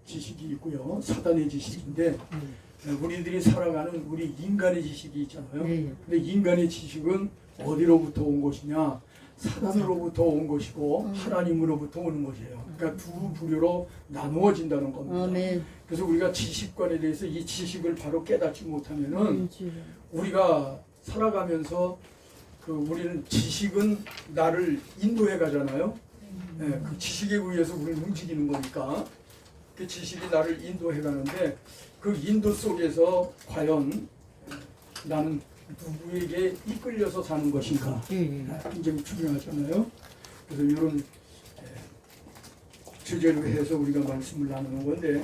지식이 있고요. 사단의 지식인데 우리들이 살아가는 우리 인간의 지식이 있잖아요. 근데 인간의 지식은 어디로부터 온 것이냐? 사단으로부터 온 것이고 하나님으로부터 오는 것이에요. 그러니까 두 부류로 나누어진다는 겁니다. 그래서 우리가 지식관에 대해서 이 지식을 바로 깨닫지 못하면은 우리가 살아가면서 우리는 지식은 나를 인도해 가잖아요. 그 지식에 의해서 우리는 움직이는 거니까 그 지식이 나를 인도해 가는데 그 인도 속에서 과연 나는 누구에게 이끌려서 사는 것인가 굉장히 중요하잖아요. 그래서 이런 주제로 해서 우리가 말씀을 나누는 건데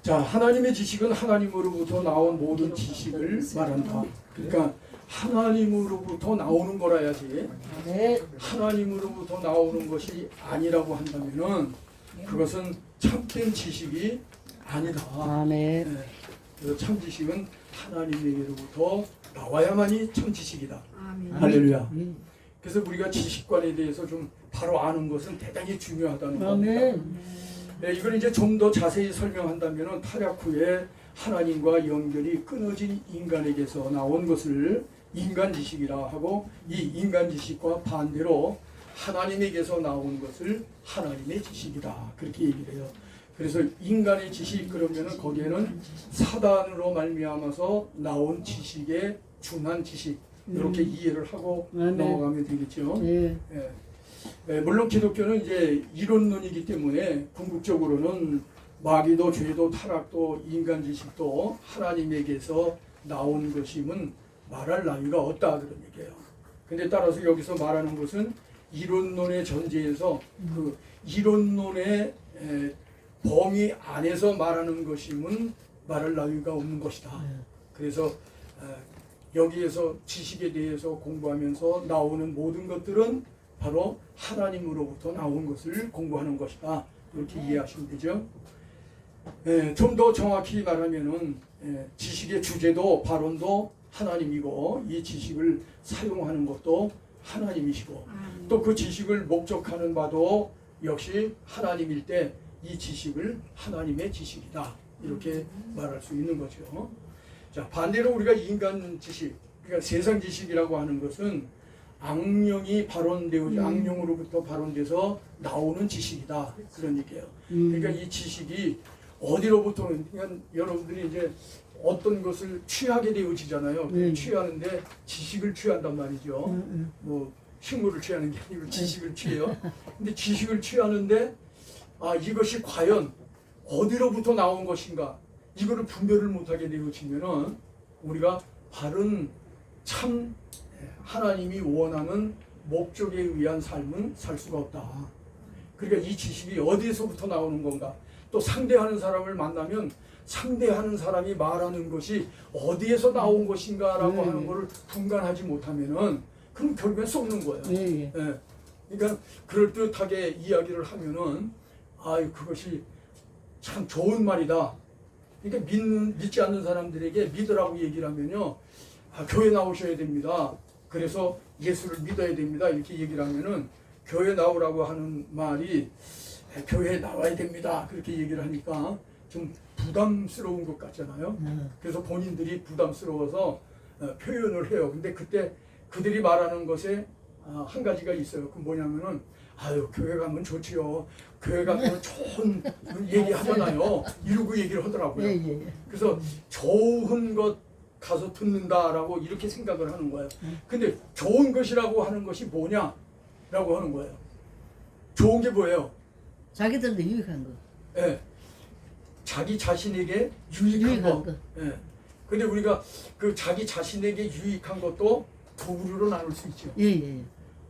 자, 하나님의 지식은 하나님으로부터 나온 모든 지식을 말한다. 그러니까 하나님으로부터 나오는 거라야지 하나님으로부터 나오는 것이 아니라고 한다면은 그것은 참된 지식이 아니다. 그래서 참 지식은 하나님에게로부터 나와야만이 참 지식이다. 할렐루야. 그래서 우리가 지식관에 대해서 좀 바로 아는 것은 대단히 중요하다는 겁니다. 이걸 이제 좀 더 자세히 설명한다면 타락 후에 하나님과 연결이 끊어진 인간에게서 나온 것을 인간 지식이라 하고 이 인간 지식과 반대로 하나님에게서 나온 것을 하나님의 지식이다. 그렇게 얘기를 해요. 그래서 인간의 지식 그러면은 거기에는 사단으로 말미암아서 나온 지식에 준한 지식 이렇게 이해를 하고 넘어가면 되겠죠. 물론 기독교는 이제 이론론이기 때문에 궁극적으로는 마귀도 죄도 타락도 인간 지식도 하나님에게서 나온 것임은 말할 나위가 없다 그런 얘기예요. 근데 따라서 여기서 말하는 것은 이론론의 전제에서 그 이론론의 범위 안에서 말하는 것임은 말할 나위가 없는 것이다. 그래서 여기에서 지식에 대해서 공부하면서 나오는 모든 것들은 바로 하나님으로부터 나온 것을 공부하는 것이다. 이렇게 이해하시면 되죠. 좀 더 정확히 말하면은 지식의 주제도 발언도 하나님이고 이 지식을 사용하는 것도 하나님이시고 또 그 지식을 목적하는 바도 역시 하나님일 때 이 지식을 하나님의 지식이다. 이렇게 말할 수 있는 거죠. 자, 반대로 우리가 인간 지식, 그러니까 세상 지식이라고 하는 것은 악령이 발언되어 악령으로부터 발언돼서 나오는 지식이다. 그런 얘기예요. 그러니까 이 지식이 어디로부터 그러니까 여러분들이 이제 어떤 것을 취하게 되어지잖아요. 취하는데 지식을 취한단 말이죠. 뭐 식물을 취하는 게 아니고 지식을 취해요. 근데 지식을 취하는데 이것이 과연 어디로부터 나온 것인가 이거를 분별을 못하게 되어지면은 우리가 바른 참 하나님이 원하는 목적에 의한 삶은 살 수가 없다. 그러니까 이 지식이 어디에서부터 나오는 건가? 또 상대하는 사람을 만나면 상대하는 사람이 말하는 것이 어디에서 나온 것인가라고 하는 것을 분간하지 못하면은 그럼 결국엔 썩는 거예요. 그러니까 그럴듯하게 이야기를 하면은 그것이 참 좋은 말이다. 그러니까 믿지 않는 사람들에게 믿으라고 얘기를 하면요. 교회 나오셔야 됩니다. 그래서 예수를 믿어야 됩니다. 이렇게 얘기를 하면은 교회 나오라고 하는 말이 교회에 나와야 됩니다. 그렇게 얘기를 하니까 좀 부담스러운 것 같잖아요. 그래서 본인들이 부담스러워서 표현을 해요. 근데 그때 그들이 말하는 것에 한 가지가 있어요. 그 뭐냐면은 교회 가면 좋지요. 교회 가면 좋은 얘기 하잖아요. 이러고 얘기를 하더라고요. 그래서 좋은 것 가서 듣는다라고 이렇게 생각을 하는 거예요. 근데 좋은 것이라고 하는 것이 뭐냐라고 하는 거예요. 좋은 게 뭐예요? 자기들도 유익한 거. 자기 자신에게 유익한 거. 근데 우리가 그 자기 자신에게 유익한 것도 두 부류로 나눌 수 있죠.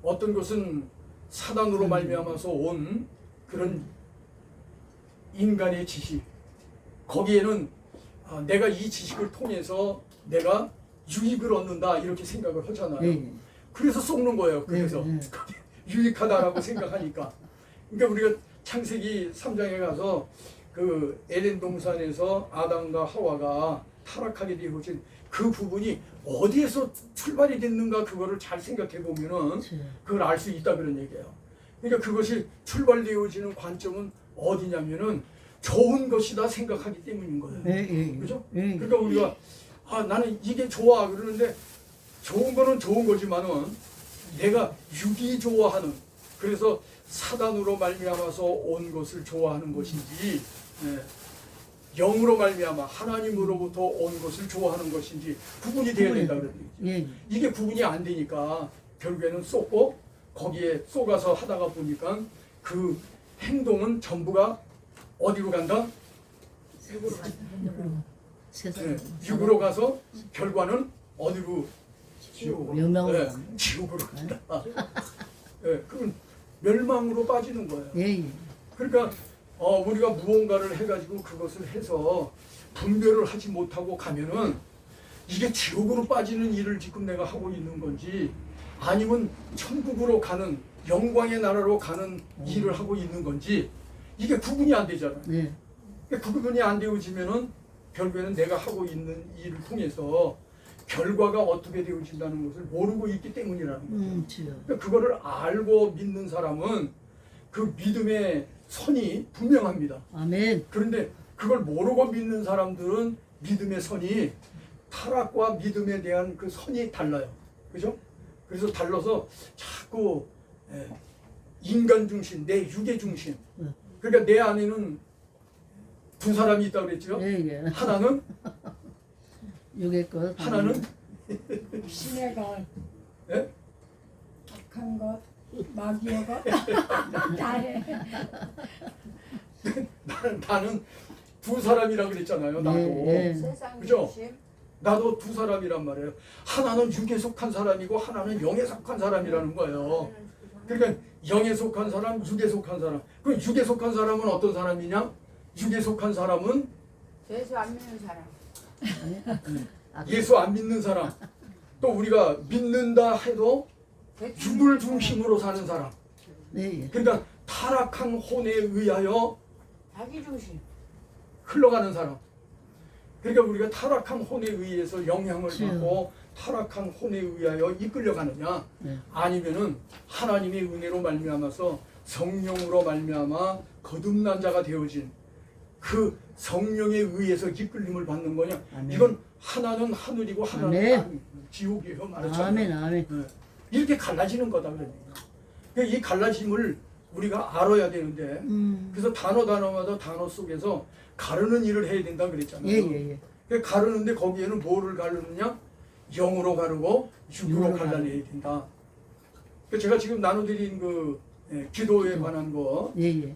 어떤 것은 사단으로 말미암아서 온 그런 인간의 지식. 거기에는 내가 이 지식을 통해서 내가 유익을 얻는다 이렇게 생각을 하잖아요. 그래서 썩는 거예요. 그래서 유익하다라고 생각하니까. 그러니까 우리가 창세기 3장에 가서 그 에덴 동산에서 아담과 하와가 타락하게 되어진 그 부분이 어디에서 출발이 됐는가 그거를 잘 생각해 보면은 그걸 알 수 있다 그런 얘기예요. 그러니까 그것이 출발되어지는 관점은 어디냐면은 좋은 것이다 생각하기 때문인 거예요. 그죠? 그러니까 우리가 나는 이게 좋아 그러는데 좋은 거는 좋은 거지만은 내가 육이 좋아하는 그래서 사단으로 말미암아서 온 것을 좋아하는 것인지 영으로 말미암아 하나님으로부터 온 것을 좋아하는 것인지 구분이 돼야 된다 그랬죠. 이게 구분이 안 되니까 결국에는 쏟고 거기에 쏟아서 하다가 보니까 그 행동은 전부가 어디로 간다? 육으로 간다. 육으로 가서 결과는 어디로? 멸망으로 지옥으로 간다. 그건 멸망으로 빠지는 거예요. 그러니까 우리가 무언가를 해가지고 그것을 해서 분별을 하지 못하고 가면은 이게 지옥으로 빠지는 일을 지금 내가 하고 있는 건지 아니면 천국으로 가는 영광의 나라로 가는 일을 하고 있는 건지 이게 구분이 안 되잖아요. 그러니까 구분이 안 되어지면은 결국에는 내가 하고 있는 일을 통해서 결과가 어떻게 되어진다는 것을 모르고 있기 때문이라는 거죠. 그러니까 그거를 알고 믿는 사람은 그 믿음의 선이 분명합니다. 아멘. 그런데 그걸 모르고 믿는 사람들은 믿음의 선이 타락과 믿음에 대한 그 선이 달라요. 그죠? 그래서 달라서 자꾸 인간 중심, 내 육의 중심. 그러니까 내 안에는 두 사람이 있다고 그랬죠? 하나는 육의 것. 하나는 신의 것, 예? 악한 것, 마귀의 것, 나의 나는 두 사람이라고 그랬잖아요. 나도. 세상 그죠? 중심, 나도 두 사람이란 말이에요. 하나는 육에 속한 사람이고 하나는 영에 속한 사람이라는 거예요. 그러니까 영에 속한 사람, 육에 속한 사람. 그 육에 속한 사람은 어떤 사람이냐? 육에 속한 사람은 예수 안 믿는 사람. 예수 안 믿는 사람. 또 우리가 믿는다 해도 육을 중심으로 사는 사람. 그러니까 타락한 혼에 의하여 자기 중심. 흘러가는 사람. 그러니까 우리가 타락한 혼에 의해서 영향을 받고 타락한 혼에 의하여 이끌려가느냐 아니면은 하나님의 은혜로 말미암아서 성령으로 말미암아 거듭난 자가 되어진 그 성령에 의해서 이끌림을 받는 거냐. 이건 하나는 하늘이고 하나는 지옥이에요. 말했잖아요. 이렇게 갈라지는 거다 그러니까. 이 갈라짐을 우리가 알아야 되는데 그래서 단어마다 단어 속에서 가르는 일을 해야 된다 그랬잖아요. 가르는데 거기에는 뭐를 가르느냐? 영으로 가르고 육으로 갈라내야 된다. 제가 지금 나눠드린 그 기도에 관한 거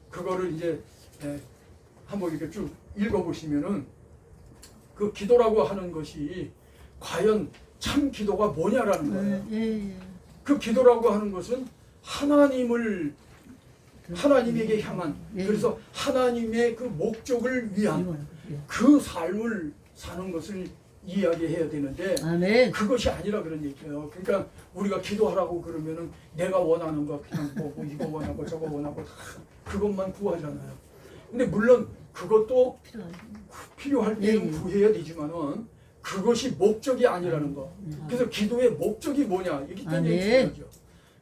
그거를 이제 한번 이렇게 쭉 읽어보시면은 그 기도라고 하는 것이 과연 참 기도가 뭐냐라는 거예요. 그 기도라고 하는 것은 하나님에게 향한 그래서 하나님의 그 목적을 위한 그 삶을 사는 것을 이야기해야 되는데 그것이 아니라 그런 얘기예요. 그러니까 우리가 기도하라고 그러면은 내가 원하는 거 그냥 보고 이거 원하고 저거 원하고 다 그것만 구하잖아요. 근데 물론 그것도 필요할 때는 구해야 되지만은 그것이 목적이 아니라는 거. 그래서 기도의 목적이 뭐냐 이게 굉장히 중요하죠.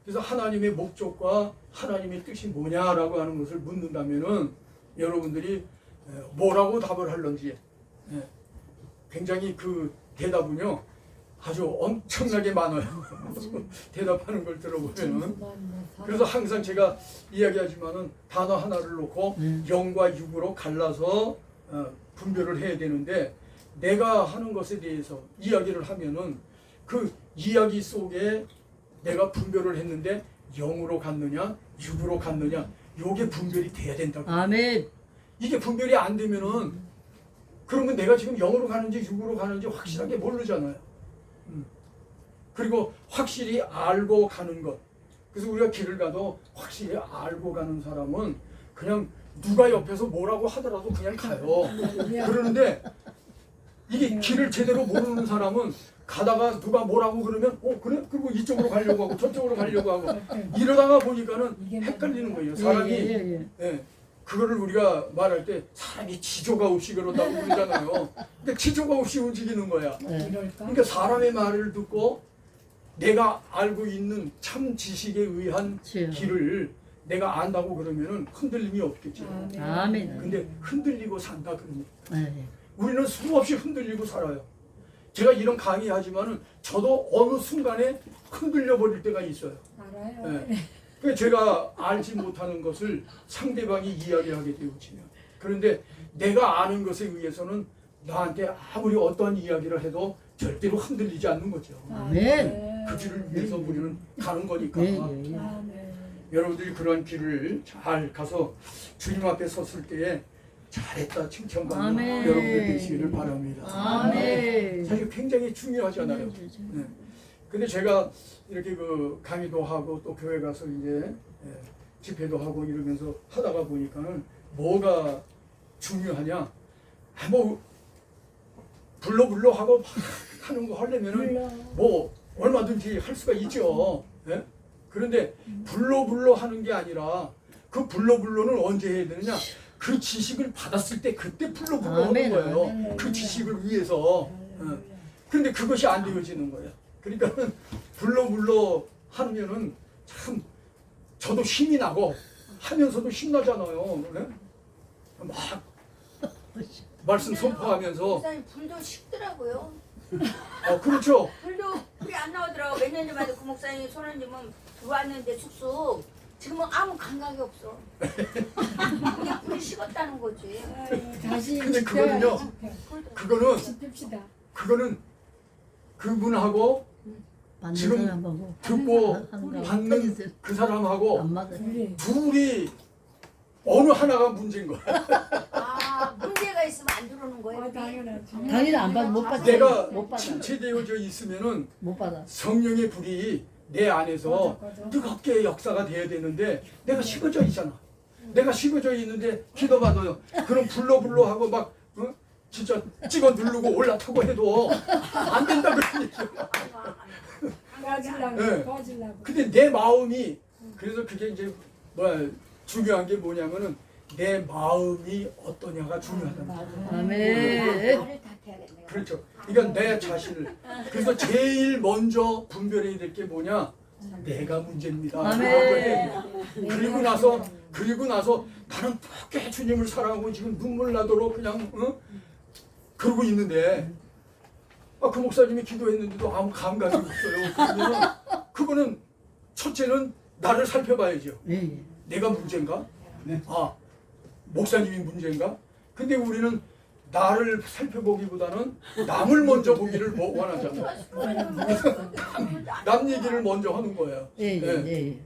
그래서 하나님의 목적과 하나님의 뜻이 뭐냐라고 하는 것을 묻는다면은 여러분들이 뭐라고 답을 할런지 굉장히 그 대답은요 아주 엄청나게 많아요. 대답하는 걸 들어보면은 그래서 항상 제가 이야기하지만은 단어 하나를 놓고 영과 육으로 갈라서 분별을 해야 되는데 내가 하는 것에 대해서 이야기를 하면은 그 이야기 속에 내가 분별을 했는데 영으로 갔느냐 육으로 갔느냐 요게 분별이 돼야 된다고. 아멘. 이게 분별이 안 되면은 그러면 내가 지금 영으로 가는지 육으로 가는지 확실하게 모르잖아요. 그리고 확실히 알고 가는 것. 그래서 우리가 길을 가도 확실히 알고 가는 사람은 그냥 누가 옆에서 뭐라고 하더라도 그냥 가요. 그러는데 이게 길을 제대로 모르는 사람은 가다가 누가 뭐라고 그러면 그래? 그리고 이쪽으로 가려고 하고 저쪽으로 가려고 하고 이러다가 보니까는 헷갈리는 거예요. 사람이 그거를 우리가 말할 때 사람이 지조가 없이 그런다고 그러잖아요. 근데 지조가 없이 움직이는 거야. 네. 이럴까? 그러니까 사람의 말을 듣고 내가 알고 있는 참 지식에 의한 그렇죠. 길을 내가 안다고 그러면은 흔들림이 없겠죠. 아멘. 근데 흔들리고 산다 그러니 네. 우리는 수없이 흔들리고 살아요. 제가 이런 강의하지만은 저도 어느 순간에 흔들려 버릴 때가 있어요. 알아요. 네. 그러니까 제가 알지 못하는 것을 상대방이 이야기하게 되어지면, 그런데 내가 아는 것에 의해서는 나한테 아무리 어떠한 이야기를 해도 절대로 흔들리지 않는 거죠. 아멘. 그 길을 위해서 우리는 가는 거니까. 네, 네. 아멘. 여러분들이 그런 길을 잘 가서 주님 앞에 섰을 때에 잘했다 칭찬받는 아멘. 여러분들 되시기를 바랍니다. 아멘. 사실 굉장히 중요하잖아요. 네. 근데 제가 이렇게 그 강의도 하고 또 교회 가서 이제 집회도 하고 이러면서 하다가 보니까는 뭐가 중요하냐? 뭐 불러 하고 막 하는 거 하려면은 뭐 얼마든지 할 수가 있죠. 예? 그런데 불러 하는 게 아니라 그 불러는 언제 해야 되느냐? 그 지식을 받았을 때 그때 불러 하는 아멘, 거예요. 아멘. 그 지식을 위해서. 그런데 그것이 안 되어지는 거예요. 그러니까 불러 하면은 참 저도 힘이 나고 하면서도 힘나잖아요. 네? 막 말씀 선포하면서 목사님 불도 식더라고요. 그렇죠. 불이 안 나오더라고. 몇 년 전만 해도 그 목사님이 손 얹으면 들어왔는데 숙소 지금은 아무 감각이 없어. 그냥 불이 식었다는 거지. 다시 근데 그거는요. 그거는 집합시다. 그분하고 받는 지금 사람하고 듣고 한가 받는 그 사람하고 안 맞아. 우리 둘이 어느 하나가 문제인 거야. 아 문제가 있으면 안 들어오는 거예요. 당연하지. 당연히 안 받, 못 받아. 내가 못 받아. 침체되어져 있으면은 못 받아. 성령의 불이 내 안에서 맞아. 뜨겁게 역사가 돼야 되는데 내가 식어져 있잖아. 내가 식어져 있는데 기도받아요. 그럼 불러 하고 막 진짜 찍어 누르고 올라타고 해도 안 된다 그런 얘기야. 꺼질라고 네. 꺼질라고. 근데 내 마음이, 그래서 그게 이제 중요한 게 뭐냐면은 내 마음이 어떠냐가 중요하다. 아멘. 말을 다 해야겠네. 그렇죠. 이건 내 자신을. 그래서 제일 먼저 분별해야 될 게 뭐냐? 내가 문제입니다. 아멘. 그리고 나서 나는 그렇게 주님을 사랑하고 지금 눈물 나도록 그냥 그러고 있는데 그 목사님이 기도했는데도 아무 감각이 없어요. 그러면 그거는 첫째는 나를 살펴봐야죠. 네. 내가 문제인가? 목사님이 문제인가? 근데 우리는 나를 살펴보기보다는 남을 먼저 보기를 원하잖아. 남 얘기를 먼저 하는 거예요. 네. 네. 네.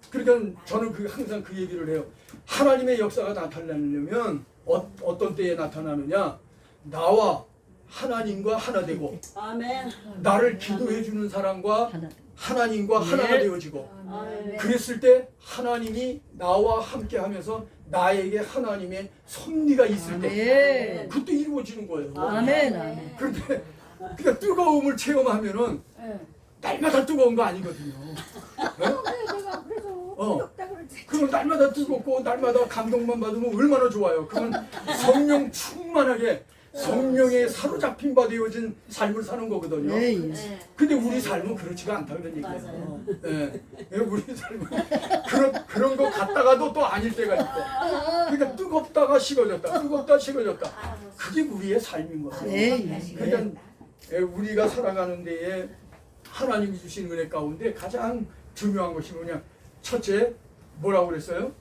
그러니까 저는 항상 그 얘기를 해요. 하나님의 역사가 나타나려면 어떤 때에 나타나느냐? 나와 하나님과 하나 되고 아멘. 나를 기도해 주는 사람과 하나. 하나님과 네. 하나가 되어지고 아멘. 그랬을 때 하나님이 나와 함께 하면서 나에게 하나님의 섭리가 있을 때 아멘. 그때 이루어지는 거예요. 아멘. 아멘. 그런데 그러니까 뜨거움을 체험하면은 날마다 뜨거운 거 아니거든요. 내가 그래서 없다 그러지. 그럼 날마다 뜨겁고 날마다 감동만 받으면 얼마나 좋아요. 그건 성령 충만하게 성령에 사로잡힌 바 되어진 삶을 사는 거거든요. 네. 근데 우리 삶은 그렇지가 않다 그런 얘기예요. 예. 우리 삶은 그런 거 같다가도 또 아닐 때가 있고. 그러니까 뜨겁다가 식어졌다. 뜨겁다 식어졌다. 그게 우리의 삶인 거예요. 네. 그러니까 우리가 살아가는 데에 하나님이 주신 은혜 가운데 가장 중요한 것이 뭐냐? 첫째, 뭐라고 그랬어요?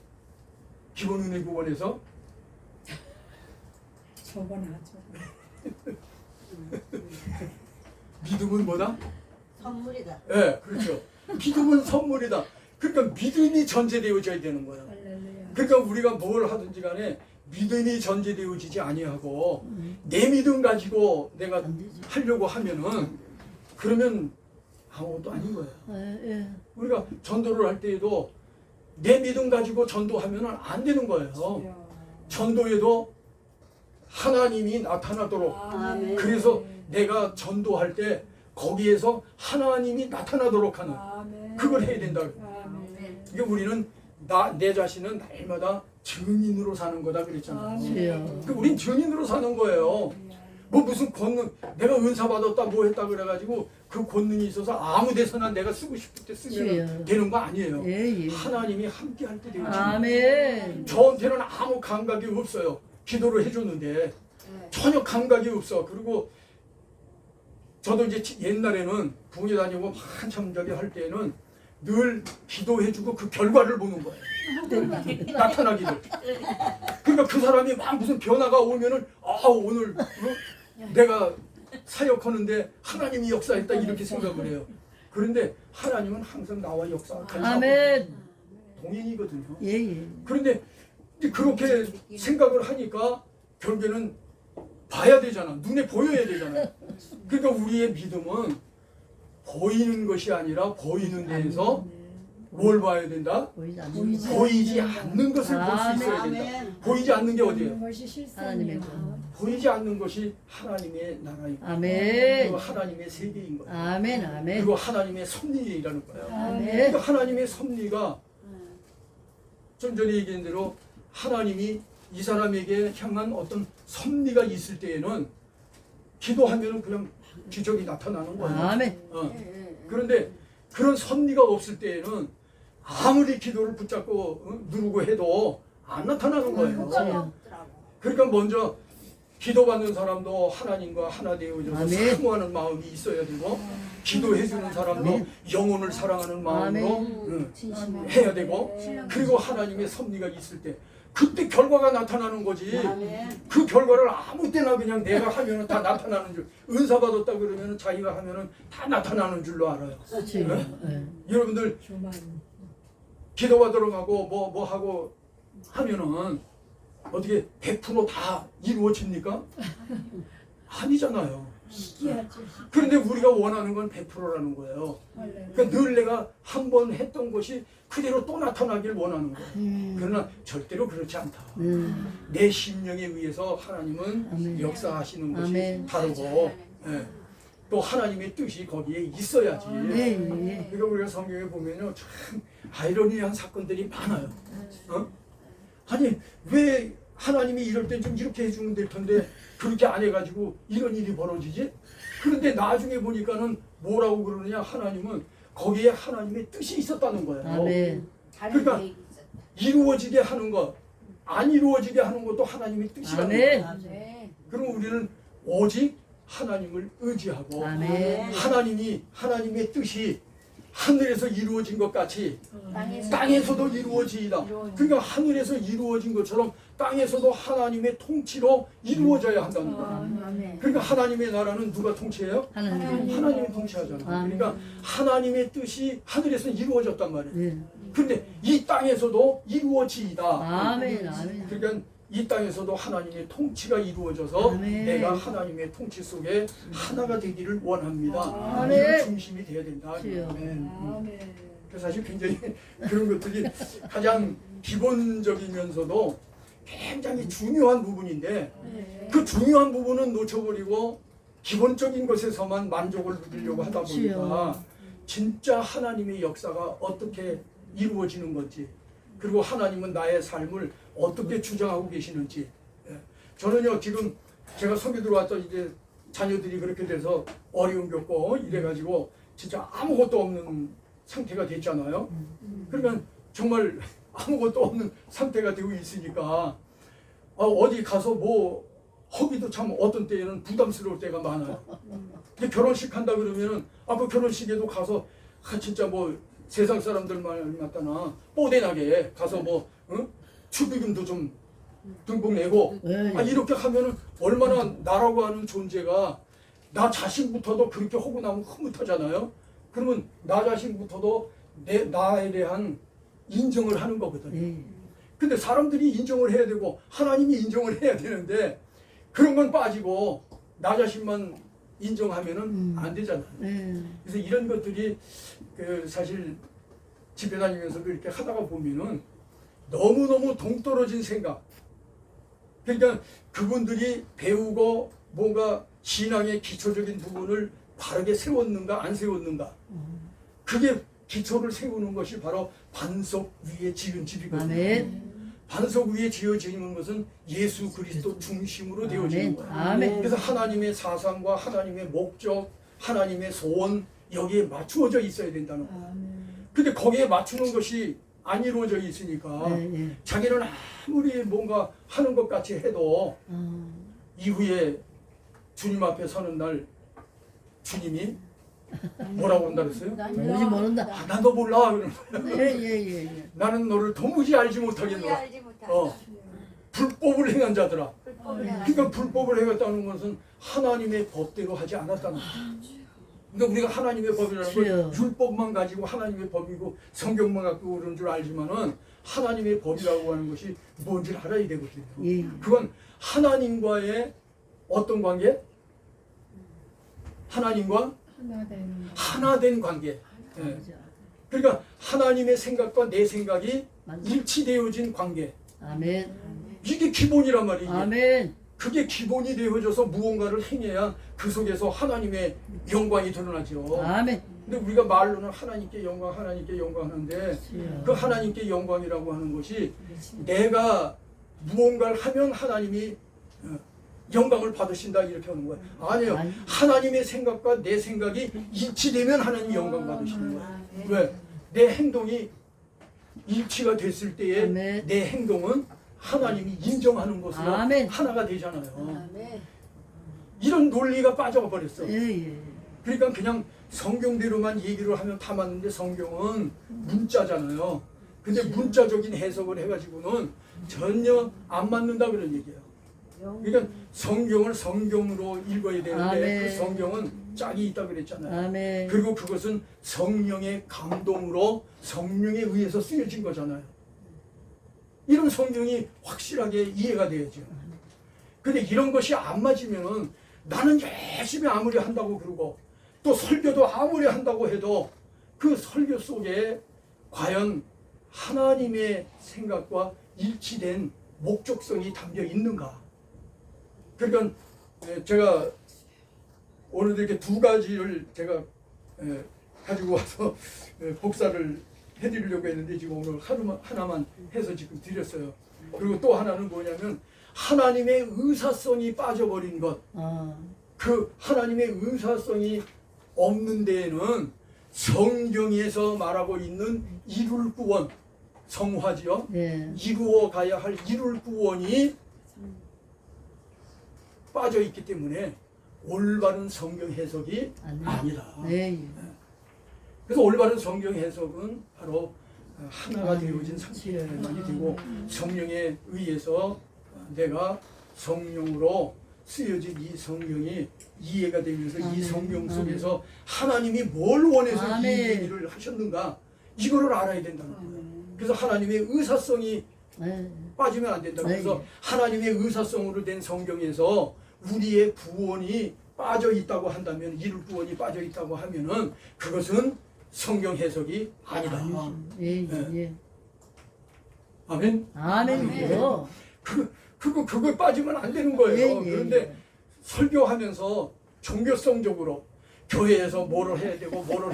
기본 은혜 구원에서 저거나 믿음은 뭐다? 선물이다. 예, 그렇죠. 믿음은 선물이다. 그러니까 믿음이 전제되어져야 되는 거예요. 할렐루야. 그러니까 우리가 뭘 하든지 간에 믿음이 전제되어지지 아니하고 내 믿음 가지고 내가 안 되죠. 하려고 하면은 그러면 아무것도 아닌 거예요. 예. 우리가 전도를 할 때에도 내 믿음 가지고 전도하면은 안 되는 거예요. 전도에도 하나님이 나타나도록 아멘. 그래서 내가 전도할 때 거기에서 하나님이 나타나도록 하는 그걸 해야 된다. 아멘. 이게 우리는 내 자신은 날마다 증인으로 사는 거다 그랬잖아요. 주여. 우린 증인으로 사는 거예요. 뭐 무슨 권능, 내가 은사 받았다 뭐 했다 그래가지고 그 권능이 있어서 아무 데서나 내가 쓰고 싶을 때 쓰면 주여. 되는 거 아니에요. 예, 예. 하나님이 함께 할 때 되죠. 아멘. 저한테는 아무 감각이 없어요. 기도를 해줬는데 전혀 감각이 없어. 그리고 저도 이제 옛날에는 부흥회 다니고 한참 저기 할 때는 늘 기도해주고 그 결과를 보는 거예요. 나타나기를. 그러니까 그 사람이 막 무슨 변화가 오면은 오늘 내가 사역하는데 하나님이 역사했다 이렇게 생각을 해요. 그런데 하나님은 항상 나와 역사를 같이 하고 아멘. 동행이거든요. 예, 예. 그런데 이제 그렇게 생각을 하니까 결국에는 봐야 되잖아. 눈에 보여야 되잖아요. 그러니까 우리의 믿음은 보이는 것이 아니라 보이는 데에서 뭘 봐야 된다? 보이지 않는 보이지 않는 것을 볼 수 있어야 된다. 보이지 않는 게 어디예요? 것이 하나님의 실상이야. 보이지 않는 것이 하나님의 나라이고 아멘. 그리고 하나님의 세계인 거예요. 아멘. 아멘. 그리고 하나님의 섭리라는 거예요. 아멘. 그러니까 하나님의 섭리가 좀 전에 얘기한 대로 하나님이 이 사람에게 향한 어떤 섭리가 있을 때에는 기도하면은 그냥 기적이 나타나는 거예요. 아멘. 그런데 그런 섭리가 없을 때에는 아무리 기도를 붙잡고 누르고 해도 안 나타나는 거예요. 효과가 없더라고. 그러니까 먼저 기도받는 사람도 하나님과 하나 되어져서 아멘. 사모하는 마음이 있어야 되고 기도해주는 사람도 영혼을 사랑하는 마음으로 아멘. 해야 되고 그리고 하나님의 섭리가 있을 때 그때 결과가 나타나는 거지. 그 결과를 아무 때나 그냥 내가 하면은 다 나타나는 줄, 은사 받았다 그러면은 자기가 하면은 다 나타나는 줄로 알아요. 주여. 예. 여러분들 조만. 기도받으러 가고 뭐 하고 하면은 어떻게 100%다 이루어집니까? 아니잖아요. 신기하지. 그런데 우리가 원하는 건 100%라는 거예요. 그러니까 늘 내가 한 번 했던 것이 그대로 또 나타나길 원하는 거예요. 그러나 절대로 그렇지 않다. 내 심령에 의해서 하나님은 아멘. 역사하시는 것이 아멘. 다르고 예. 또 하나님의 뜻이 거기에 있어야지. 예, 예. 그러니까 우리가 성경에 보면요 참 아이러니한 사건들이 많아요. 아니 왜 하나님이 이럴 때 좀 이렇게 해주면 될 텐데 그렇게 안 해가지고 이런 일이 벌어지지? 그런데 나중에 보니까는 뭐라고 그러느냐 하나님은 거기에 하나님의 뜻이 있었다는 거예요. 아멘. 그러니까 이루어지게 하는 것, 안 이루어지게 하는 것도 하나님의 뜻이라는 거예요. 아멘. 그럼 우리는 오직 하나님을 의지하고 아멘. 하나님의 뜻이 하늘에서 이루어진 것 같이 땅에서도 이루어지이다. 그러니까 하늘에서 이루어진 것처럼 땅에서도 하나님의 통치로 이루어져야 한다는 거예요. 그러니까 하나님의 나라는 누가 통치해요? 하나님. 하나님이 통치하잖아요. 아멘. 그러니까 하나님의 뜻이 하늘에서 이루어졌단 말이에요. 예. 근데 이 땅에서도 이루어지이다. 아멘. 아멘. 그러니까 이 땅에서도 하나님의 통치가 이루어져서 아멘. 내가 하나님의 통치 속에 하나가 되기를 원합니다. 아멘. 이런 중심이 되어야 된다. 주여. 아멘. 아멘. 그래서 사실 굉장히 그런 것들이 가장 기본적이면서도 굉장히 중요한 부분인데 그 중요한 부분은 놓쳐버리고 기본적인 것에서만 만족을 누리려고 하다 보니까 주여. 진짜 하나님의 역사가 어떻게 이루어지는 건지 그리고 하나님은 나의 삶을 어떻게 주장하고 계시는지. 예. 저는요 지금 제가 섬에 들어왔던 이제 자녀들이 그렇게 돼서 어려움 겪고 이래가지고 진짜 아무것도 없는 상태가 됐잖아요. 그러면 정말 아무것도 없는 상태가 되고 있으니까 어디 가서 뭐 하기도 참 어떤 때에는 부담스러울 때가 많아요. 근데 결혼식 한다 그러면은 그 결혼식에도 가서 진짜 뭐 세상 사람들 말 맞다나 뽀대나게 가서 뭐 축의금도 좀 듬뿍 내고 이렇게 하면은 얼마나 나라고 하는 존재가 나 자신부터도 그렇게 하고 나면 흐뭇하잖아요. 그러면 나 자신부터도 나에 대한 인정을 하는 거거든요. 예. 근데 사람들이 인정을 해야 되고 하나님이 인정을 해야 되는데 그런 건 빠지고 나 자신만 인정하면은 안 되잖아요. 예. 그래서 이런 것들이 사실 집회 다니면서도 이렇게 하다가 보면은 너무너무 동떨어진 생각. 그러니까 그분들이 배우고 뭔가 신앙의 기초적인 부분을 바르게 세웠는가 안 세웠는가. 그게 기초를 세우는 것이 바로 반석 위에 지은 집이거든요. 아멘. 반석 위에 지어지는 것은 예수 그리스도 중심으로 되어지는 아멘. 거예요. 아멘. 그래서 하나님의 사상과 하나님의 목적, 하나님의 소원 여기에 맞추어져 있어야 된다는 거예요. 근데 거기에 맞추는 것이 안 이루어져 있으니까 예. 자기는 아무리 뭔가 하는 것 같이 해도 이후에 주님 앞에 서는 날 주님이 뭐라고 한다 그랬어요? 뭔지 모른다. 아, 나도 몰라. 그러는 거예요. 예. 나는 너를 도무지 알지 우리 못하겠노라. 알지 못하다. 불법을 행한 자들아. 불법을 행한 그러니까 불법을 행했다는 것은 하나님의 법대로 하지 않았다는 거예요. 그러니까 우리가 하나님의 법이라는 주여. 건 율법만 가지고 하나님의 법이고 성경만 갖고 그런 줄 알지만은 하나님의 법이라고 하는 것이 뭔지를 알아야 되거든요. 예. 그건 하나님과의 어떤 관계? 하나님과 하나 된 관계. 예. 그러니까 하나님의 생각과 내 생각이 일치되어진 관계. 아멘. 이게 기본이란 말이에요. 아멘. 그게 기본이 되어져서 무언가를 행해야 그 속에서 하나님의 영광이 드러나죠. 아멘. 근데 우리가 말로는 하나님께 영광 하는데 그 하나님께 영광이라고 하는 것이 내가 무언가를 하면 하나님이 영광을 받으신다 이렇게 하는 거예요. 아니에요. 아니. 하나님의 생각과 내 생각이 일치되면 하나님이 영광 받으시는 거예요. 왜? 내 행동이 일치가 됐을 때에 아멘. 내 행동은 하나님이 인정하는 것으로 아멘. 하나가 되잖아요. 이런 논리가 빠져버렸어. 예. 그러니까 그냥 성경대로만 얘기를 하면 다 맞는데 성경은 문자잖아요. 근데 문자적인 해석을 해가지고는 전혀 안 맞는다 그런 얘기예요. 그러니까 성경을 성경으로 읽어야 되는데 아멘. 그 성경은 짝이 있다 그랬잖아요. 아멘. 그리고 그것은 성령의 감동으로 성령에 의해서 쓰여진 거잖아요. 이런 성경이 확실하게 이해가 돼야죠. 근데 이런 것이 안 맞으면은 나는 열심히 아무리 한다고 그러고 또 설교도 아무리 한다고 해도 그 설교 속에 과연 하나님의 생각과 일치된 목적성이 담겨 있는가? 그러니까 제가 오늘도 이렇게 두 가지를 제가 가지고 와서 복사를 해드리려고 했는데 지금 오늘 하나만 해서 지금 드렸어요. 그리고 또 하나는 뭐냐면 하나님의 의사성이 빠져버린 것. 그 하나님의 의사성이 없는 데에는 성경에서 말하고 있는 이룰 구원, 성화지요. 예. 이루어 가야 할 이룰 구원이 빠져 있기 때문에 올바른 성경 해석이 아니라. 예. 그래서 올바른 성경 해석은 바로 하나가 되어진 상태만이 되고 성령에 의해서 내가 성령으로 쓰여진 이 성경이 이해가 되면서 이 성경 속에서 하나님이 뭘 원해서 이 얘기를 하셨는가 이거를 알아야 된다는 거예요. 그래서 하나님의 의사성이 빠지면 안 된다. 그래서 하나님의 의사성으로 된 성경에서 우리의 구원이 빠져 있다고 한다면 이룰 구원이 빠져 있다고 하면은 그것은 성경 해석이 아니다. 예. 아멘. 아멘이요. 그거 빠지면 안 되는 거예요. 예. 그런데 설교하면서 종교성적으로 교회에서 뭐를 해야 되고 뭐를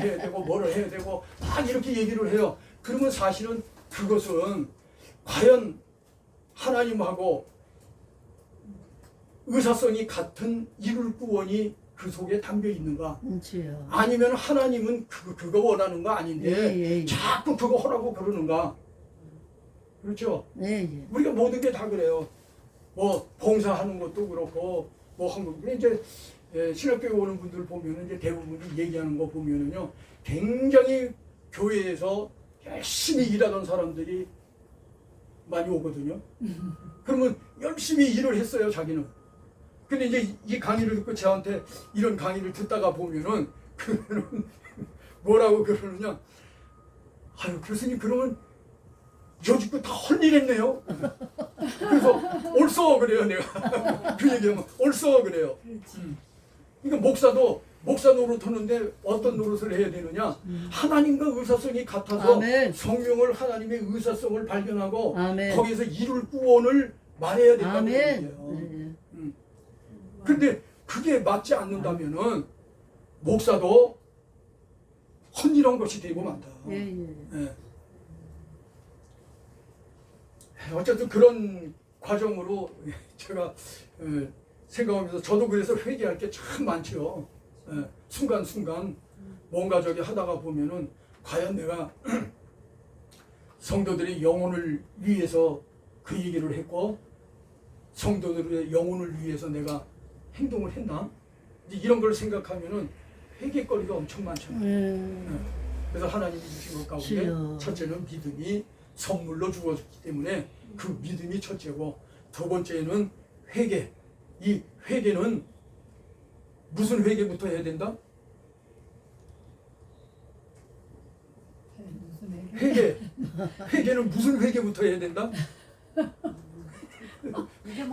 해야 되고 막 이렇게 얘기를 해요. 그러면 사실은 그것은 과연 하나님하고 의사성이 같은 이룰 구원이 그 속에 담겨 있는가? 아니면 하나님은 그거 원하는 거 아닌데 자꾸 그거 하라고 그러는가? 그렇죠? 우리가 모든 게 다 그래요. 뭐 봉사하는 것도 그렇고 뭐 한 거. 이제 신학교에 오는 분들 보면은 이제 대부분이 얘기하는 거 보면은요, 굉장히 교회에서 열심히 일하던 사람들이 많이 오거든요. 그러면 열심히 일을 했어요, 자기는. 근데 이제 이 강의를 듣고 저한테 이런 강의를 듣다가 보면은 그러면은 뭐라고 그러느냐? 아유 교수님 그러면 여지껏 다 헐일했네요. 그래서 옳소 그래요 내가. 그 얘기하면 옳소 그래요. 그러니까 목사 노릇하는데 어떤 노릇을 해야 되느냐? 하나님과 의사성이 같아서 아멘. 성령을 하나님의 의사성을 발견하고 아멘. 거기에서 이룰 구원을 말해야 된다는 얘기예요. 근데 그게 맞지 않는다면은 목사도 헌일한 것이 되고 만다. 예, 예. 예. 어쨌든 그런 과정으로 제가 생각하면서 저도 그래서 회개할 게 참 많죠. 순간순간 뭔가 저기 하다가 보면은 과연 내가 성도들의 영혼을 위해서 그 얘기를 했고 성도들의 영혼을 위해서 내가 행동을 했나? 이제 이런 걸 생각하면은 회개거리가 엄청 많잖아요. 그래서 하나님이 주신 것 가운데 주여. 첫째는 믿음이 선물로 주어졌기 때문에 그 믿음이 첫째고 두 번째는 회개. 이 회개는 무슨 회개부터 해야 된다? 무슨 얘기? 회개는 무슨 회개부터 해야 된다?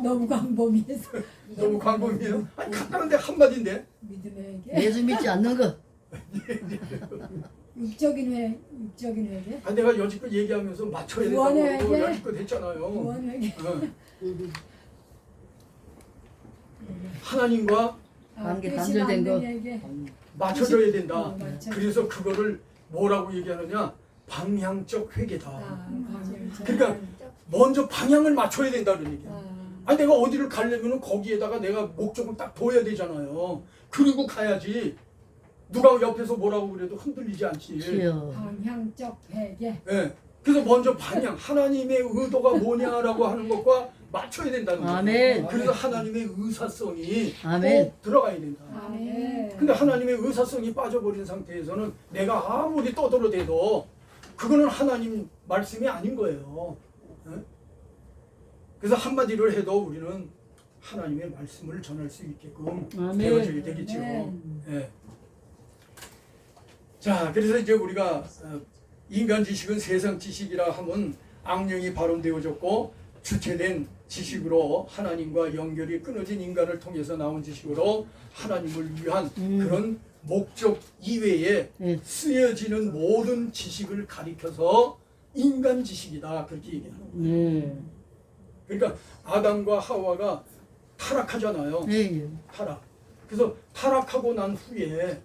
너무 광범위해서 너무 광범위해요? 아니 간단한데 한마디인데 믿음의 얘기. 예수 믿지 않는 거. 육적인 회개. 아 내가 여지껏 얘기하면서 맞춰야 구원의 된다고 회개? 여지껏 했잖아요. 구원 회개. 하나님과 관계 뜻이 단절된 맞는 거. 얘기. 맞춰져야 된다. 맞춰. 그래서 그거를 뭐라고 얘기하느냐? 방향적 회개다. 방향적. 그러니까 먼저 방향을 맞춰야 된다는 얘기야. 아, 아니 내가 어디를 가려면 거기에다가 내가 목적을 딱 둬야 되잖아요. 그리고 가야지. 누가 옆에서 뭐라고 그래도 흔들리지 않지. 주여. 방향적 회개. 예. 그래서 먼저 방향, 하나님의 의도가 뭐냐라고 하는 것과 맞춰야 된다는 거예요. 아멘. 그래서 하나님의 의사성이 아멘. 꼭 들어가야 된다. 아멘. 근데 하나님의 의사성이 빠져버린 상태에서는 내가 아무리 떠들어대도 그거는 하나님 말씀이 아닌 거예요. 예? 그래서 한마디로 해도 우리는 하나님의 말씀을 전할 수 있게끔 아멘. 되어져야 되겠죠. 아멘. 예. 자, 그래서 이제 우리가 인간 지식은 세상 지식이라 하면 악령이 발언되어졌고 주체된 지식으로 하나님과 연결이 끊어진 인간을 통해서 나온 지식으로 하나님을 위한 그런 목적 이외에 쓰여지는 모든 지식을 가리켜서 인간 지식이다 그렇게 얘기하는 거예요. 그러니까 아담과 하와가 타락하잖아요. 예. 타락. 그래서 타락하고 난 후에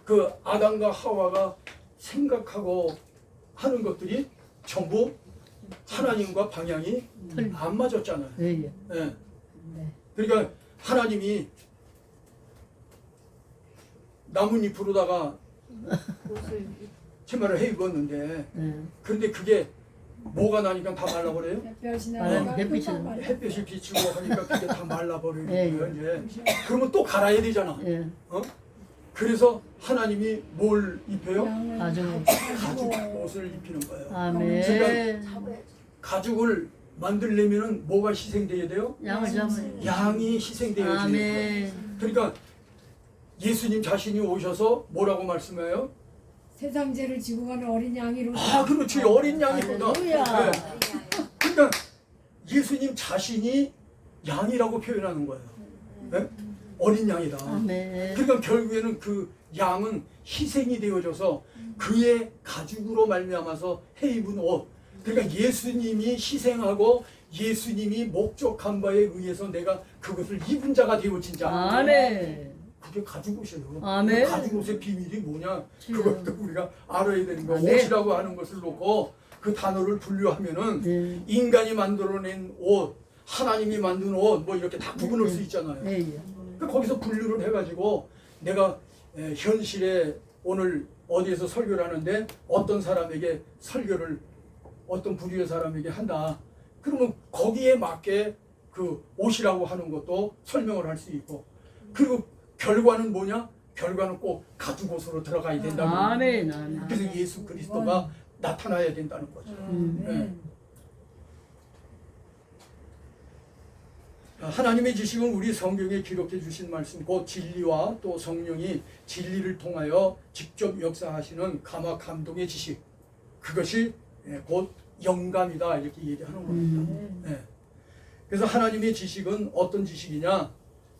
그 아담과 하와가 생각하고 하는 것들이 전부 하나님과 방향이 안 맞았잖아요. 예. 예. 네. 그러니까 하나님이 나뭇잎으로다가 치마를 해 입었는데 그런데 그게 뭐가 나니까 다 말라버려요? 햇볕이 아, 나니까 햇빛이 금방 말라. 햇볕이 비치고 하니까 그게 다 말라버리는 예, 거예요. 이제. 그러면 또 갈아야 되잖아. 예. 그래서 하나님이 뭘 입혀요? 양을 가죽. 가죽 옷을 입히는 거예요. 아멘. 가죽을 만들려면은 뭐가 희생돼야 돼요? 양을 잡으면. 양이 희생돼야지. 아멘. 그러니까 예수님 자신이 오셔서 뭐라고 말씀해요? 세상 죄를 지고 가는 어린 양이로. 아, 그렇지. 어린 양이구나. 할렐루야. 그러니까 예수님 자신이 양이라고 표현하는 거예요. 네? 어린 양이다. 아멘. 그러니까 결국에는 그 양은 희생이 되어져서 그의 가죽으로 말미암아서 해 입은 옷. 그러니까 예수님이 희생하고 예수님이 목적한 바에 의해서 내가 그것을 입은 자가 되어진 자. 아멘. 그게 가죽 옷이에요. 아멘. 가죽 옷의 비밀이 뭐냐? 주여. 그것도 우리가 알아야 되는 거. 아멘. 옷이라고 하는 것을 놓고 그 단어를 분류하면은 네. 인간이 만들어낸 옷, 하나님이 만든 옷, 뭐 이렇게 다 구분할 수 있잖아요. 예. 예. 그 거기서 분류를 해가지고 내가 현실에 오늘 어디에서 설교를 하는데 어떤 사람에게 설교를 어떤 부류의 사람에게 한다. 그러면 거기에 맞게 그 옷이라고 하는 것도 설명을 할 수 있고 그리고 결과는 뭐냐? 결과는 꼭 가죽 옷으로 들어가야 된다는 거예요. 아멘. 아멘. 그래서 예수 그리스도가 나타나야 된다는 거죠. 아멘. 하나님의 지식은 우리 성경에 기록해 주신 말씀 곧 진리와 또 성령이 진리를 통하여 직접 역사하시는 감화 감동의 지식 그것이 곧 영감이다 이렇게 얘기하는 겁니다. 네. 그래서 하나님의 지식은 어떤 지식이냐?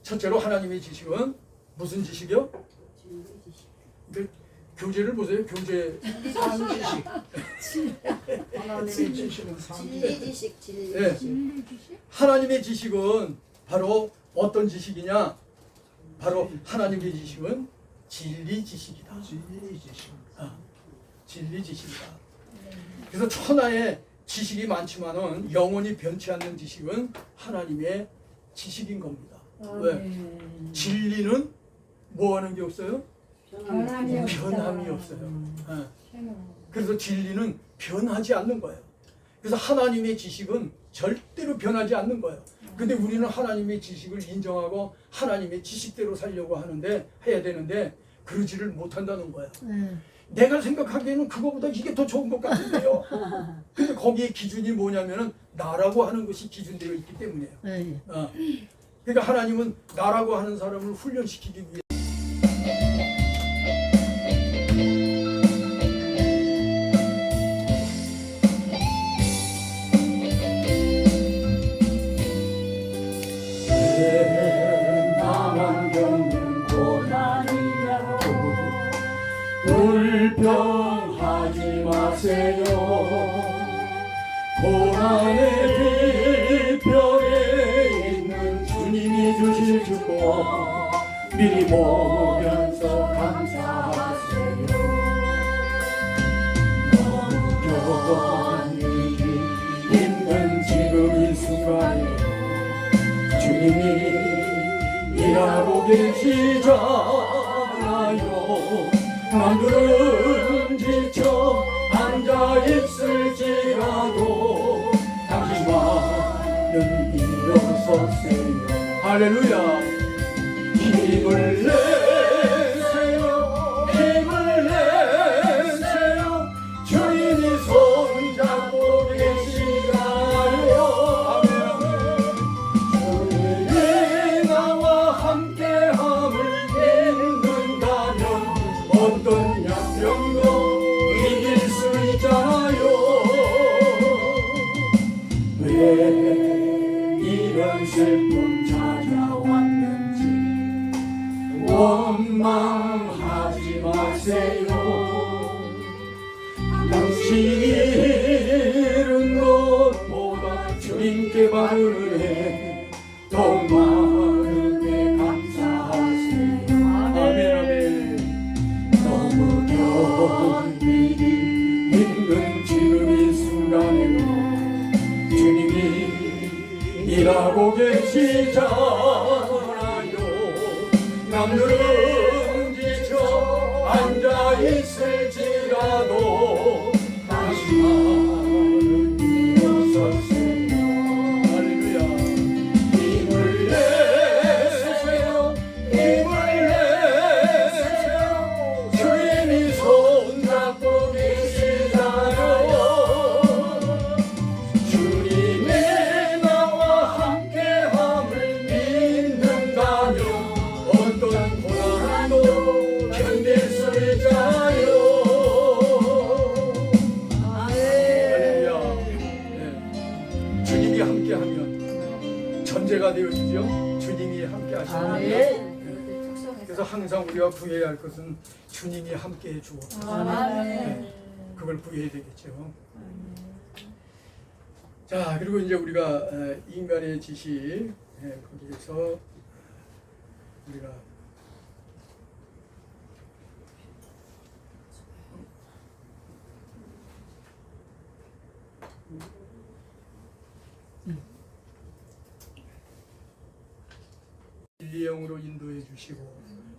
첫째로 하나님의 지식은 무슨 지식이요? 근데 교재를 보세요. 교재 하나님의 지식은 진리 지식, 진리 네. 지식. 하나님의 지식은 바로 어떤 지식이냐? 바로 하나님의 지식은 진리 지식이다. 진리 지식. 진리 지식이다. 그래서 천하에 지식이 많지만은 영원히 변치 않는 지식은 하나님의 지식인 겁니다. 왜? 진리는 뭐 하는 게 없어요? 변함이 없다. 변함이 없어요. 예. 변함. 그래서 진리는 변하지 않는 거예요. 그래서 하나님의 지식은 절대로 변하지 않는 거예요. 근데 우리는 하나님의 지식을 인정하고 하나님의 지식대로 살려고 하는데 해야 되는데 그러지를 못한다는 거예요. 내가 생각하기에는 그거보다 이게 더 좋은 것 같은데요. 근데 거기에 기준이 뭐냐면은 나라고 하는 것이 기준되어 있기 때문이에요. 네. 그러니까 하나님은 나라고 하는 사람을 훈련시키기 위해 나만 겪는 고난이라도 불평하지 마세요. 고난의 뒤편에 있는 주님이 주실 축복 미리 보면서 감사하세요. 너무 견디기 힘든 지금 이 순간에 주님이 일하고 계시잖아요. 남들은 지쳐 앉아있을지라도 당신만은 일어서세요. 할렐루야. 힘을 내세요. 힘을 내세요. 주님이 손잡고 계시나요. 주님이 나와 함께함을 믿는다면 어떤 약병도 이길 수 있잖아요. 왜 이런 슬픔 찾아왔는지 원망하지 마세요. 당신이 잃은 것보다 주님께 받은 은혜 더 많은데 감사하세요. 아멘 아멘. 너무 견디기 힘든 지금 이 순간에도 주님이 일하고 계시잖아요. 남들은 지쳐 앉아있을지라도 당신만은 일어서세요. 할렐루야. 힘을 내세요. 힘을 내세요. 주님이 손잡고 계시잖아요. 주님이 나와 함께함을 믿는다면 어떤 고난도 견딜 수 있잖아요. 할렐루야. 네. 주님이 함께하면 전제가 되어지죠. 주님이 함께하시면. 그래서 항상 우리가 구해야 할 것은 주님이 함께해 주옵소서. 네. 그걸 구해야 되겠죠. 자, 그리고 이제 우리가 인간의 지식 거기에서 우리가 진리의 영으로 인도해 주시고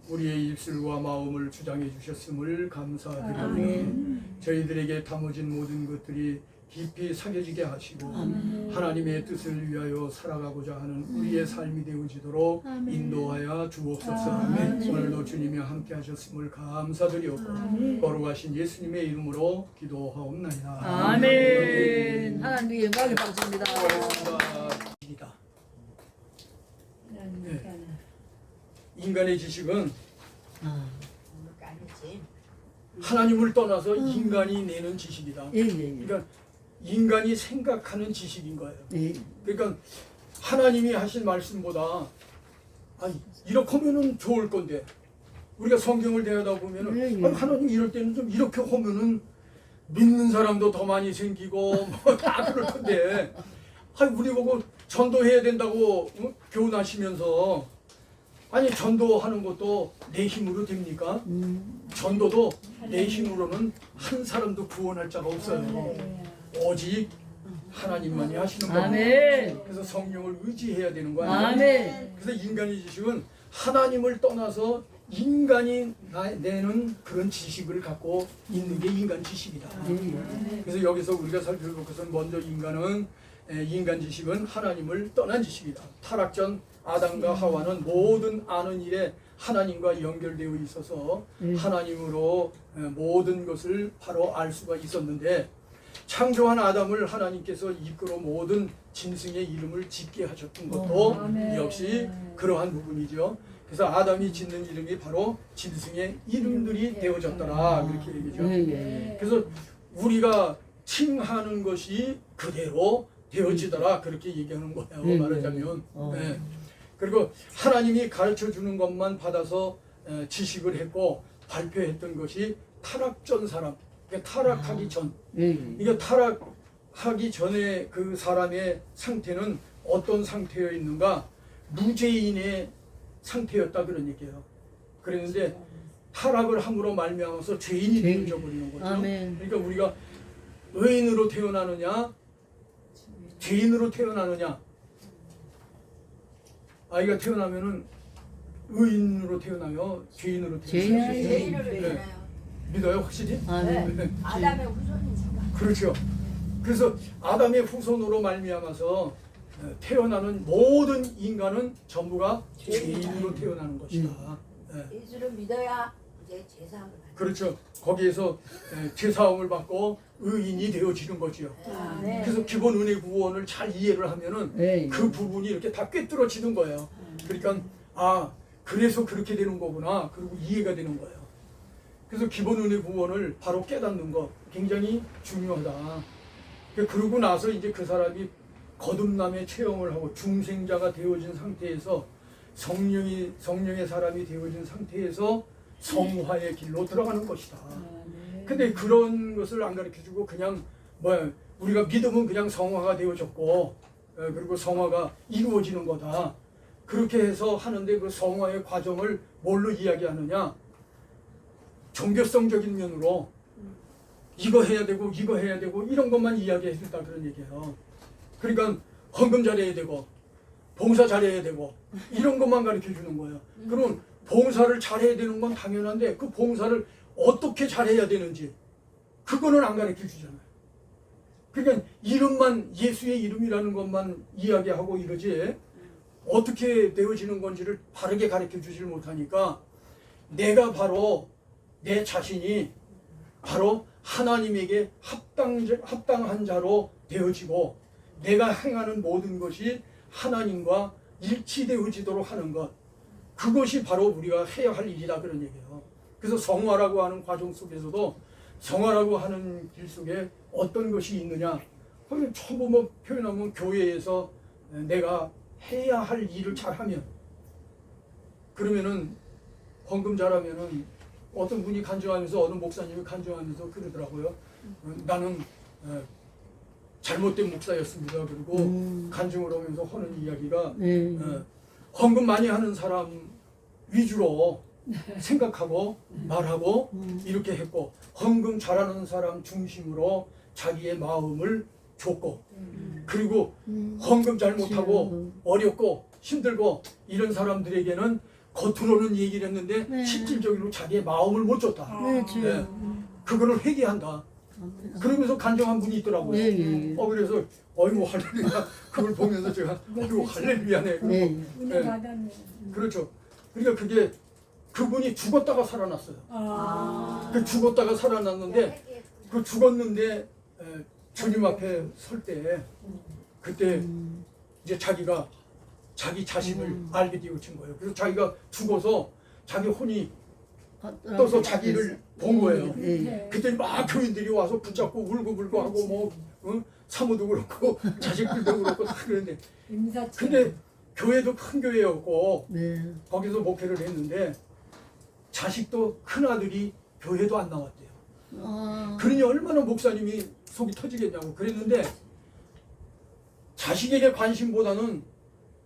우리의 입술과 마음을 주장해 주셨음을 감사드리며 저희들에게 담아진 모든 것들이 깊이 새겨지게 하시고 하나님의 뜻을 위하여 살아가고자 하는 우리의 삶이 되어지도록 인도하여 주옵소서. 오늘도 주님이 함께 하셨음을 감사드리옵고 거룩하신 예수님의 이름으로 기도하옵나이다. 아멘. 하나님 영광의 박수입니다. 네. 인간의 지식은 아니지. 하나님을 떠나서 인간이 내는 지식이다. 예. 그러니까 인간이 생각하는 지식인 거예요. 예. 그러니까 하나님이 하신 말씀보다 아니 이렇게 하면은 좋을 건데 우리가 성경을 대하다 보면은 예. 아니, 하나님 이럴 때는 좀 이렇게 하면은 믿는 사람도 더 많이 생기고 뭐 다 그럴 건데 아니 우리 보고 전도해야 된다고 교훈하시면서 아니 전도하는 것도 내 힘으로 됩니까? 전도도 내 힘으로는 한 사람도 구원할 자가 없어요. 오직 하나님만이 하시는 겁니다. 아멘. 그래서 성령을 의지해야 되는 거 아니에요? 아멘. 그래서 인간의 지식은 하나님을 떠나서 인간이 내는 그런 지식을 갖고 있는 게 인간 지식이다. 그래서 여기서 우리가 살펴볼 것은 먼저 인간 지식은 하나님을 떠난 지식이다. 타락 전 아담과 하와는 모든 아는 일에 하나님과 연결되어 있어서 하나님으로 모든 것을 바로 알 수가 있었는데, 창조한 아담을 하나님께서 이끌어 모든 짐승의 이름을 짓게 하셨던 것도 역시 그러한 부분이죠. 그래서 아담이 짓는 이름이 바로 짐승의 이름들이 되어졌더라, 그렇게 얘기죠. 그래서 우리가 칭하는 것이 그대로 되어지더라, 그렇게 얘기하는 거예요, 말하자면. 네. 그리고 하나님이 가르쳐 주는 것만 받아서 지식을 했고 발표했던 것이 타락전 사람, 그러니까 타락하기 전. 이게 타락하기 전에 그 사람의 상태는 어떤 상태여 있는가? 무죄인의 상태였다, 그런 얘기예요. 그랬는데 타락을 함으로 말미암아서 죄인이 되어져 버리는 거죠. 아멘. 그러니까 우리가 의인으로 태어나느냐, 죄인으로 태어나느냐. 아이가 태어나면은 의인으로 태어나요, 죄인으로 태어나요? 죄인으로 네. 되나요? 믿어요, 확실히? 아멘. 네. 아담의 후손이니까. 그렇죠. 그래서 아담의 후손으로 말미암아서 태어나는 모든 인간은 전부가 죄인으로 태어나는 것이다. 네. 예수를 믿어야 이제 제사함을 받는. 그렇죠. 거기에서 죄사함을 받고 의인이 되어지는 거지요. 네. 그래서 기본 은혜 구원을 잘 이해를 하면은 그 부분이 이렇게 다 꿰뚫어지는 거예요. 그러니까 그래서 그렇게 되는 거구나, 그리고 이해가 되는 거예요. 그래서 기본 은혜 구원을 바로 깨닫는 거 굉장히 중요하다. 그러고 나서 이제 그 사람이 거듭남의 체험을 하고 중생자가 되어진 상태에서 성령의 사람이 되어진 상태에서 성화의 길로 들어가는 것이다. 근데 그런 것을 안 가르쳐주고 그냥 우리가 믿으면 그냥 성화가 되어졌고 그리고 성화가 이루어지는 거다, 그렇게 해서 하는데, 그 성화의 과정을 뭘로 이야기하느냐? 종교성적인 면으로 이거 해야 되고 이거 해야 되고 이런 것만 이야기해 준다, 그런 얘기예요. 그러니까 헌금 잘해야 되고 봉사 잘해야 되고 이런 것만 가르쳐 주는 거예요. 그러면 봉사를 잘해야 되는 건 당연한데 그 봉사를 어떻게 잘해야 되는지 그거는 안 가르쳐 주잖아요. 그러니까 이름만, 예수의 이름이라는 것만 이야기하고 이러지 어떻게 되어지는 건지를 바르게 가르쳐 주질 못하니까 내가 바로 내 자신이 바로 하나님에게 합당한 자로 되어지고 내가 행하는 모든 것이 하나님과 일치되어지도록 하는 것, 그것이 바로 우리가 해야 할 일이다, 그런 얘기예요. 그래서 성화라고 하는 과정 속에서도 성화라고 하는 길 속에 어떤 것이 있느냐, 거기 처음 표현하면 교회에서 내가 해야 할 일을 잘하면, 그러면은 헌금 잘하면은 어떤 분이 간증하면서, 어느 목사님이 간증하면서 그러더라고요. 나는 잘못된 목사였습니다. 그리고 간증을 하면서 하는 이야기가 헌금 많이 하는 사람 위주로 생각하고 말하고 이렇게 했고, 헌금 잘하는 사람 중심으로 자기의 마음을 줬고, 그리고 헌금 잘 못하고 어렵고 힘들고 이런 사람들에게는 겉으로는 얘기를 했는데 실질적으로 자기의 마음을 못 줬다. 네. 그거를 회개한다. 그러면서 간증한 분이 있더라고요. 그래서 어이구 할렐루야, 그걸 보면서 제가 어이구 할렐루야네. 그리고 은혜 받았네. 그렇죠. 그러니까 그게 그분이 죽었다가 살아났어요. 그 죽었다가 살아났는데 그 죽었는데 주님 앞에 설 때 그때 이제 자기가 자기 자신을 알게 되어진 거예요. 그래서 자기가 죽어서 자기 혼이 떠서 자기를 본 거예요. 그때 막 교인들이 와서 붙잡고 울고불고 하고 사모도 그렇고 자식들도 그렇고 다 그랬는데, 근데 교회도 큰 교회였고 거기서 목회를 했는데 자식도 큰아들이 교회도 안 나왔대요. 그러니 얼마나 목사님이 속이 터지겠냐고. 그랬는데 자식에게 관심보다는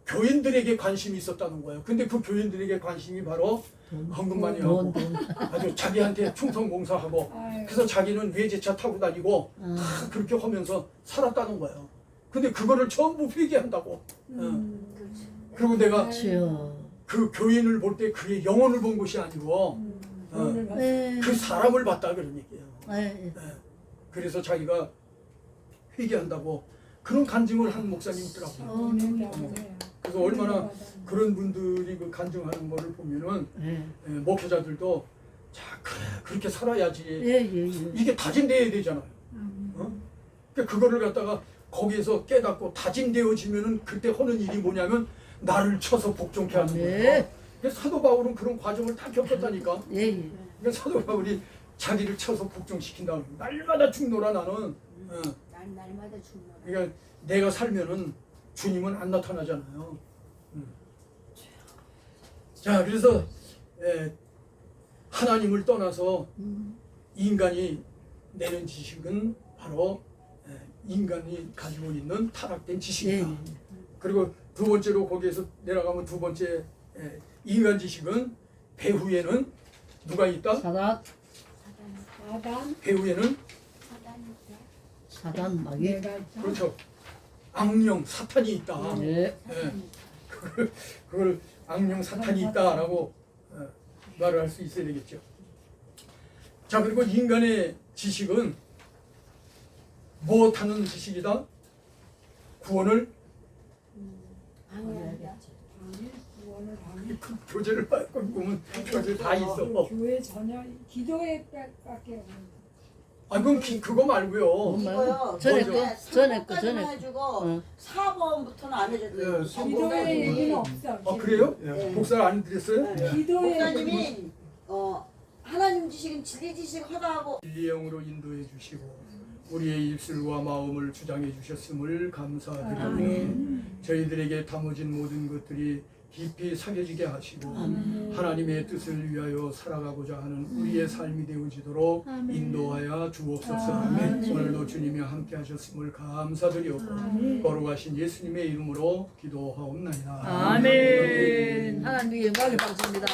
교인들에게 관심이 있었다는 거예요. 근데 그 교인들에게 관심이 바로 헌금 많이 하고 아주 자기한테 충성 봉사하고 아유. 그래서 자기는 외제차 타고 다니고 다 그렇게 하면서 살았다는 거예요. 근데 그거를 전부 회개한다고. 그리고 내가 주여. 그 교인을 볼 때 그의 영혼을 본 것이 아니고 돈을 받- 네. 그 사람을 봤다 그런 얘기예요. 네. 그래서 자기가 회개한다고 그런 간증을 한 목사님 있더라고요. 은혜라고 해요. 그래서 얼마나 그런 분들이 그 간증하는 거를 보면은 목회자들도 자 그래 그렇게 살아야지. 예. 이게 다짐돼야 되잖아요. 그러니까 그거를 갖다가 거기에서 깨닫고 다짐되어지면은 그때 하는 일이 뭐냐면 나를 쳐서 복종케 하는 거예요. 네. 그래서 사도 바울은 그런 과정을 다 겪었다니까. 예. 그러니까 사도 바울이 자기를 쳐서 복종시킨다. 날마다 죽노라 나는. 날마다 죽노라. 그러니까 내가 살면은 주님은 안 나타나잖아요. 자, 그래서 하나님을 떠나서 인간이 내는 지식은 바로 인간이 가지고 있는 타락된 지식이다. 그리고 두 번째로 거기에서 내려가면 두 번째 인간 지식은 배후에는 누가 있다? 사단. 아담 배후에는 사단 마귀. 내가 있다. 그렇죠. 악령 사탄이 있다. 네. 그걸 악령 사탄이 있다라고 말을 할 수 있어야 되겠죠. 자, 그리고 인간의 지식은 무엇하는 지식이다? 구원을 구원을 하는 그 교재를 받고 보면 교재 다 있어. 교회 전혀 기도에 밖에 없는. 아, 그럼 그거 말고요. 이거요. 전에 먼저. 거, 전에 거, 까지만 전에 거. 해주고 응. 4번부터는 안 해줬어요. 기도의 얘기는 없어. 아, 그래요? 네. 복사를 안 드렸어요? 기도의 목사님이 하나님 지식은 진리 지식 하다하고 진리의 영으로 인도해 주시고 우리의 입술과 마음을 주장해 주셨음을 감사드리며 저희들에게 담아진 모든 것들이 깊이 새겨지게 하시고 하나님의 뜻을 위하여 살아가고자 하는 우리의 삶이 되어지도록 인도하여 주옵소서. 오늘도 주님이 함께 하셨음을 감사드리옵고 거룩하신 예수님의 이름으로 기도하옵나이다. 아멘. 하나님 영광을 받습니다.